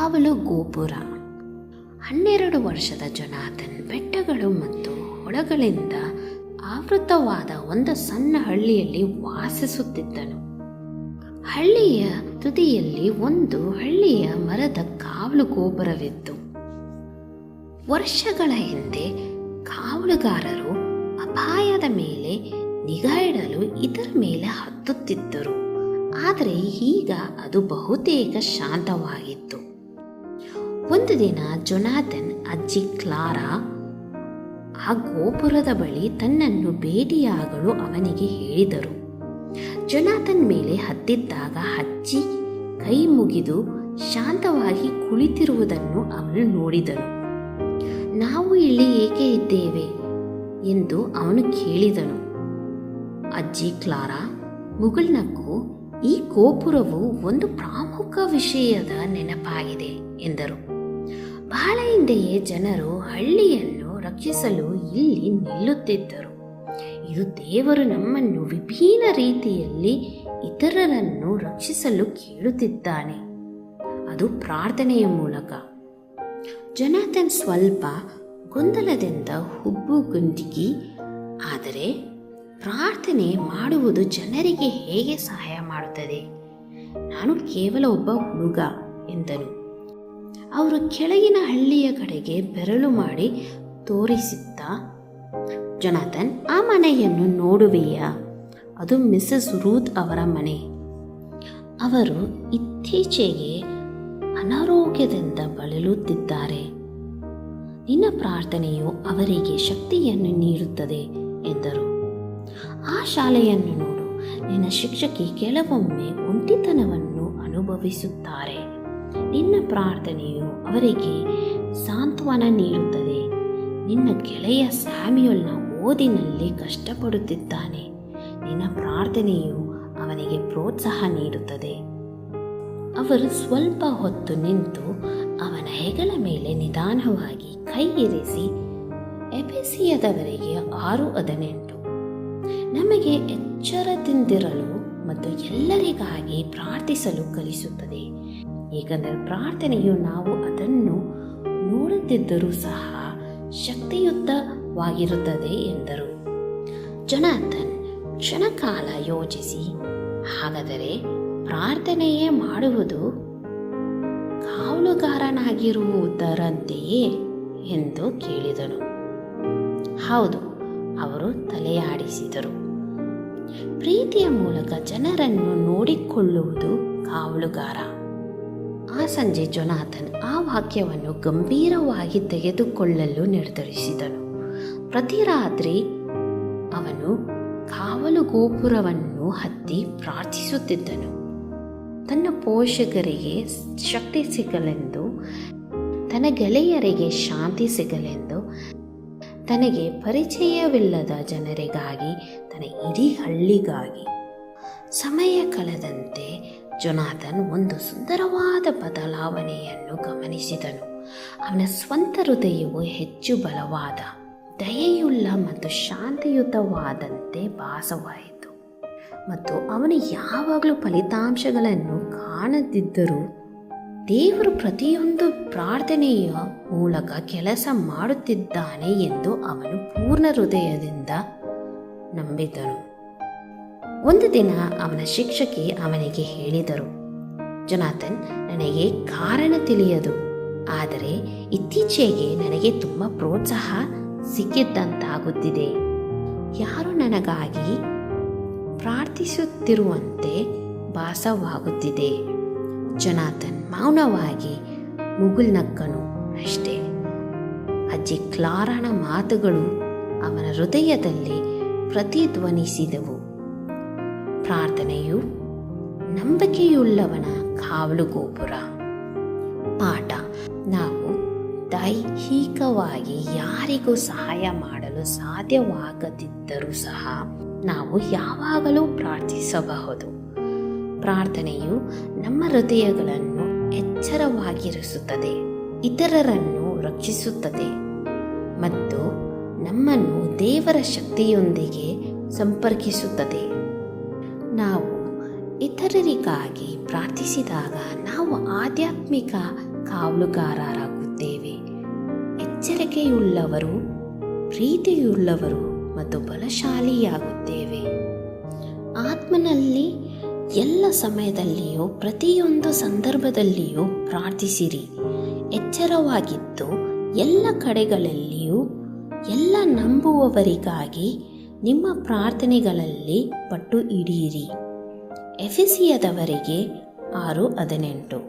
ಕಾವಲು ಗೋಪುರ. 12 ವರ್ಷದ ಜೊನಾಥನ್ ಬೆಟ್ಟಗಳು ಮತ್ತು ಹೊಳಗಳಿಂದ ಆವೃತವಾದ ಒಂದು ಸಣ್ಣ ಹಳ್ಳಿಯಲ್ಲಿ ವಾಸಿಸುತ್ತಿದ್ದನು. ಹಳ್ಳಿಯ ತುದಿಯಲ್ಲಿ ಒಂದು ಹಳ್ಳಿಯ ಮರದ ಕಾವಲು ಗೋಪುರವಿತ್ತು. ವರ್ಷಗಳ ಹಿಂದೆ ಕಾವಲುಗಾರರು ಅಪಾಯದ ಮೇಲೆ ನಿಗಾ ಇಡಲು ಇದರ ಮೇಲೆ ಹತ್ತುತ್ತಿದ್ದರು. ಆದರೆ ಈಗ ಅದು ಬಹುತೇಕ ಶಾಂತವಾಗಿತ್ತು. ಒಂದು ದಿನ ಜೊನಾಥನ್ ಅಜ್ಜಿ ಕ್ಲಾರಾ ಆ ಗೋಪುರದ ಬಳಿ ತನ್ನನ್ನು ಭೇಟಿಯಾಗಲು ಅವನಿಗೆ ಹೇಳಿದರು. ಜೊನಾಥನ್ ಮೇಲೆ ಹತ್ತಿದ್ದಾಗ ಅಜ್ಜಿ ಕೈ ಮುಗಿದು ಶಾಂತವಾಗಿ ಕುಳಿತಿರುವುದನ್ನು ಅವನು ನೋಡಿದನು. ನಾವು ಇಲ್ಲಿ ಏಕೆ ಇದ್ದೇವೆ ಎಂದು ಅವನು ಕೇಳಿದನು. ಅಜ್ಜಿ ಕ್ಲಾರಾ ಮುಗುಳ್ನಕ್ಕು ಈ ಗೋಪುರವು ಒಂದು ಪ್ರಮುಖ ವಿಷಯದ ನೆನಪಾಗಿದೆ ಎಂದರು. ಬಹಳ ಹಿಂದೆಯೇ ಜನರು ಹಳ್ಳಿಯನ್ನು ರಕ್ಷಿಸಲು ಇಲ್ಲಿ ನಿಲ್ಲುತ್ತಿದ್ದರು. ಇದು ದೇವರು ನಮ್ಮನ್ನು ವಿಭಿನ್ನ ರೀತಿಯಲ್ಲಿ ಇತರರನ್ನು ರಕ್ಷಿಸಲು ಕೇಳುತ್ತಿದ್ದಾನೆ, ಅದು ಪ್ರಾರ್ಥನೆಯ ಮೂಲಕ. ಜೊನಾಥನ್ ಸ್ವಲ್ಪ ಗೊಂದಲದಿಂದ ಹುಬ್ಬುಗುಂದಿಗಿ, ಆದರೆ ಪ್ರಾರ್ಥನೆ ಮಾಡುವುದು ಜನರಿಗೆ ಹೇಗೆ ಸಹಾಯ ಮಾಡುತ್ತದೆ? ನಾನು ಕೇವಲ ಒಬ್ಬ ಹುಡುಗ ಎಂದನು. ಅವರು ಕೆಳಗಿನ ಹಳ್ಳಿಯ ಕಡೆಗೆ ಬೆರಳು ಮಾಡಿ ತೋರಿಸುತ್ತಾ, ಜೊನಾಥನ್, ಆ ಮನೆಯನ್ನು ನೋಡುವೆಯಾ? ಅದು ಮಿಸಸ್ ರೂತ್ ಅವರ ಮನೆ. ಅವರು ಇತ್ತೀಚೆಗೆ ಅನಾರೋಗ್ಯದಿಂದ ಬಳಲುತ್ತಿದ್ದಾರೆ. ನಿನ್ನ ಪ್ರಾರ್ಥನೆಯು ಅವರಿಗೆ ಶಕ್ತಿಯನ್ನು ನೀಡುತ್ತದೆ ಎಂದರು. ಆ ಶಾಲೆಯನ್ನು ನೋಡು, ನಿನ್ನ ಶಿಕ್ಷಕಿ ಕೆಲವೊಮ್ಮೆ ಒಂಟಿತನವನ್ನು ಅನುಭವಿಸುತ್ತಾರೆ. ನಿನ್ನ ಪ್ರಾರ್ಥನೆಯು ಅವರಿಗೆ ಸಾಂತ್ವನ ನೀಡುತ್ತದೆ. ನಿನ್ನ ಗೆಳೆಯ ಸ್ಯಾಮ್ಯುಯಲ್ನ ಓದಿನಲ್ಲಿ ಕಷ್ಟಪಡುತ್ತಿದ್ದಾನೆ. ನಿನ್ನ ಪ್ರಾರ್ಥನೆಯು ಅವನಿಗೆ ಪ್ರೋತ್ಸಾಹ ನೀಡುತ್ತದೆ. ಅವರು ಸ್ವಲ್ಪ ಹೊತ್ತು ನಿಂತು ಅವನ ಹೆಗಲ ಮೇಲೆ ನಿಧಾನವಾಗಿ ಕೈ ಇರಿಸಿ, ಎಫೆಸಿಯದವರಿಗೆ 6:18 ನಮಗೆ ಎಚ್ಚರದಿಂದಿರಲು ಮತ್ತು ಎಲ್ಲರಿಗಾಗಿ ಪ್ರಾರ್ಥಿಸಲು ಕಲಿಸುತ್ತದೆ, ಏಕೆಂದರೆ ಪ್ರಾರ್ಥನೆಯು ನಾವು ಅದನ್ನು ನೋಡುತ್ತಿದ್ದರೂ ಸಹ ಶಕ್ತಿಯುತವಾಗಿರುತ್ತದೆ ಎಂದರು. ಜೊನಾಥನ್ ಕ್ಷಣಕಾಲ ಯೋಚಿಸಿ, ಹಾಗಾದರೆ ಪ್ರಾರ್ಥನೆಯೇ ಮಾಡುವುದು ಕಾವಲುಗಾರನಾಗಿರುವುದರಂತೆಯೇ ಎಂದು ಕೇಳಿದನು. ಹೌದು, ಅವರು ತಲೆಯಾಡಿಸಿದರು. ಪ್ರೀತಿಯ ಮೂಲಕ ಜನರನ್ನು ನೋಡಿಕೊಳ್ಳುವುದು ಕಾವಲುಗಾರ. ಆ ಸಂಜೆ ಜೊನಾಥನ್ ಆ ವಾಕ್ಯವನ್ನು ಗಂಭೀರವಾಗಿ ತೆಗೆದುಕೊಳ್ಳಲು ನಿರ್ಧರಿಸಿದನು. ಪ್ರತಿ ರಾತ್ರಿ ಅವನು ಕಾವಲು ಗೋಪುರವನ್ನು ಹತ್ತಿ ಪ್ರಾರ್ಥಿಸುತ್ತಿದ್ದನು. ತನ್ನ ಪೋಷಕರಿಗೆ ಶಕ್ತಿ ಸಿಗಲೆಂದು, ತನ್ನ ಗೆಳೆಯರಿಗೆ ಶಾಂತಿ ಸಿಗಲೆಂದು, ತನಗೆ ಪರಿಚಯವಿಲ್ಲದ ಜನರಿಗಾಗಿ, ತನ್ನ ಇಡೀ ಹಳ್ಳಿಗಾಗಿ. ಸಮಯ ಕಳೆದಂತೆ ಜೊನಾಥನ್ ಒಂದು ಸುಂದರವಾದ ಬದಲಾವಣೆಯನ್ನು ಗಮನಿಸಿದನು. ಅವನ ಸ್ವಂತ ಹೃದಯವು ಹೆಚ್ಚು ಬಲವಾದ, ದಯೆಯುಳ್ಳ ಮತ್ತು ಶಾಂತಿಯುತವಾದಂತೆ ಭಾಸವಾಯಿತು. ಮತ್ತು ಅವನು ಯಾವಾಗಲೂ ಫಲಿತಾಂಶಗಳನ್ನು ಕಾಣದಿದ್ದರೂ ದೇವರು ಪ್ರತಿಯೊಂದು ಪ್ರಾರ್ಥನೆಯ ಮೂಲಕ ಕೆಲಸ ಮಾಡುತ್ತಿದ್ದಾನೆ ಎಂದು ಅವನು ಪೂರ್ಣ ಹೃದಯದಿಂದ ನಂಬಿದನು. ಒಂದು ದಿನ ಅವನ ಶಿಕ್ಷಕಿ ಅವನಿಗೆ ಹೇಳಿದರು, ಜೊನಾಥನ್, ನನಗೆ ಕಾರಣ ತಿಳಿಯದು, ಆದರೆ ಇತ್ತೀಚೆಗೆ ನನಗೆ ತುಂಬ ಪ್ರೋತ್ಸಾಹ ಸಿಕ್ಕಿದ್ದಂತಾಗುತ್ತಿದೆ. ಯಾರು ನನಗಾಗಿ ಪ್ರಾರ್ಥಿಸುತ್ತಿರುವಂತೆ ಭಾಸವಾಗುತ್ತಿದೆ. ಜೊನಾಥನ್ ಮೌನವಾಗಿ ಮುಗುಳ್ನಕ್ಕನು ಅಷ್ಟೇ. ಅಜ್ಜಿ ಕ್ಲಾರಾನ ಮಾತುಗಳು ಅವನ ಹೃದಯದಲ್ಲಿ ಪ್ರತಿಧ್ವನಿಸಿದವು. ಪ್ರಾರ್ಥನೆಯು ನಂಬಿಕೆಯುಳ್ಳವನ ಕಾವಲು ಗೋಪುರ. ಪಾಠ: ನಾವು ದೈಹಿಕವಾಗಿ ಯಾರಿಗೂ ಸಹಾಯ ಮಾಡಲು ಸಾಧ್ಯವಾಗದಿದ್ದರೂ ಸಹ ನಾವು ಯಾವಾಗಲೂ ಪ್ರಾರ್ಥಿಸಬಹುದು. ಪ್ರಾರ್ಥನೆಯು ನಮ್ಮ ಹೃದಯಗಳನ್ನು ಎಚ್ಚರವಾಗಿರಿಸುತ್ತದೆ, ಇತರರನ್ನು ರಕ್ಷಿಸುತ್ತದೆ ಮತ್ತು ನಮ್ಮನ್ನು ದೇವರ ಶಕ್ತಿಯೊಂದಿಗೆ ಸಂಪರ್ಕಿಸುತ್ತದೆ. ನಾವು ಇತರರಿಗಾಗಿ ಪ್ರಾರ್ಥಿಸಿದಾಗ ನಾವು ಆಧ್ಯಾತ್ಮಿಕ ಕಾವಲುಗಾರರಾಗುತ್ತೇವೆ. ಎಚ್ಚರಿಕೆಯುಳ್ಳವರು, ಪ್ರೀತಿಯುಳ್ಳವರು ಮತ್ತು ಬಲಶಾಲಿಯಾಗುತ್ತೇವೆ. ಆತ್ಮನಲ್ಲಿ ಎಲ್ಲ ಸಮಯದಲ್ಲಿಯೂ ಪ್ರತಿಯೊಂದು ಸಂದರ್ಭದಲ್ಲಿಯೂ ಪ್ರಾರ್ಥಿಸಿರಿ. ಎಚ್ಚರವಾಗಿದ್ದು ಎಲ್ಲ ಕಡೆಗಳಲ್ಲಿಯೂ ಎಲ್ಲ ನಂಬುವವರಿಗಾಗಿ ನಿಮ್ಮ ಪ್ರಾರ್ಥನೆಗಳಲ್ಲಿ ಪಟ್ಟು ಹಿಡಿಯಿರಿ. ಎಫೆಸಿಯದವರಿಗೆ 6:18.